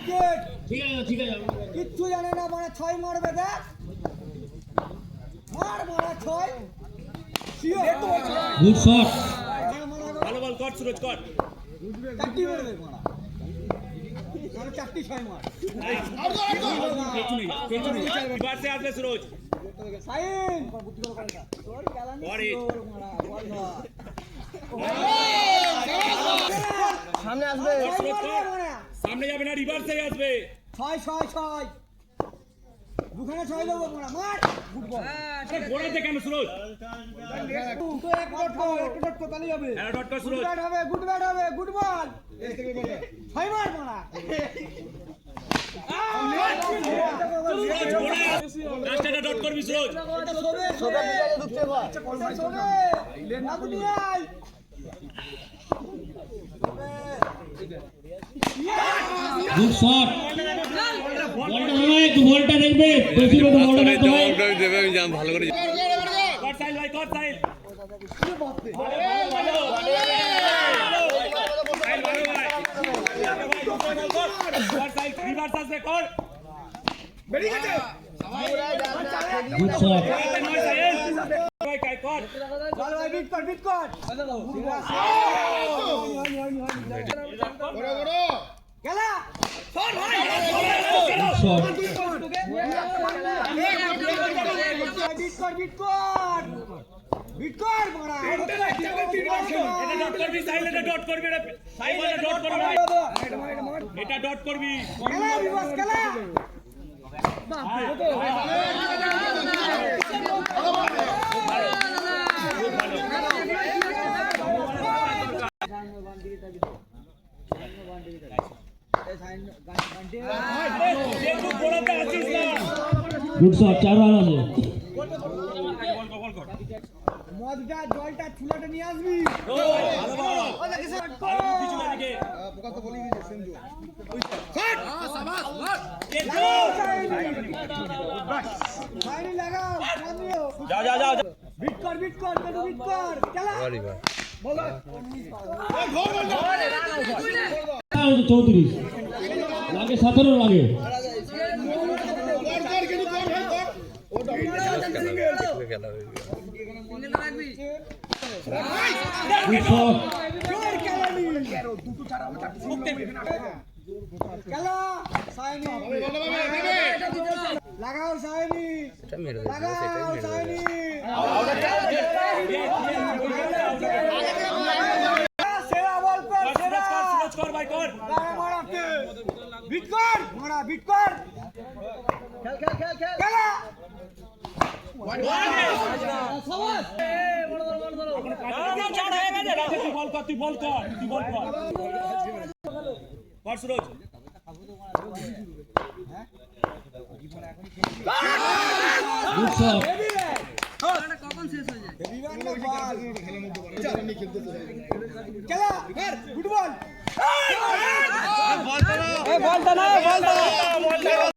ঠিক আছে কিচ্ছু জানে না মানে 6 মারবে দেখ মার মারা 6 গুড শট ভালো বল কর সুরজ কর চারটি মেরে দে মারা মানে চারটি 6 মার এবার সে আসবে সুরজ সাইন তোর খেলা নেই মারা বল সামনে আসবে সামনে যাবে না রিভার্সে আসবে 6 দুখানে 6 দেবো মারা মার ফুটবল গোড়াতে কেন সুরজ তো এক ডট কোতালি হবে হ্যাঁ ডট কর সুরজ গুড ব্যাট হবে গুড বল 6 মার মারা সুরজ গোড়া লাস্টে ডট করবি সুরজ সোবে বিজারে ঢুকতে কর সোবে লেনা নিয়ে আয় গুড শট বলটা হবে একটু বলটা দেখবে বেশি বেশি বলটা দেখতে হয় জবাব দেবে আমি জান ভালো করে কর সাইল ভাই কর সাইল রিভার্স আসবে কর বেরিয়ে গেছে গুড শট ভাই কাই কর চল ভাই বিট কর খেলা শট ভাই গুড শট বিট কর মারা এটা ডট করবি সাইল এটা ডট করবি সাইল এটা ডট করবি এটা ডট করবি খেলা বিবাস খেলা গুড শট 4 রান আছে মদটা জলটা চুলাটা নিয়ে আসবি বিট কর খেলা 34 লাগে 17 লাগে গুড শট খেলা সাইনি লাগাও সাইনি লাগাও সাইনি সেরা বল কর সেরা সুরজ কর ভাই কর মারাকে বিট কর মারা বিট কর খেল খেলা তুই বল কর সুরজ গুড শট খেলা ফুটবল বলটা না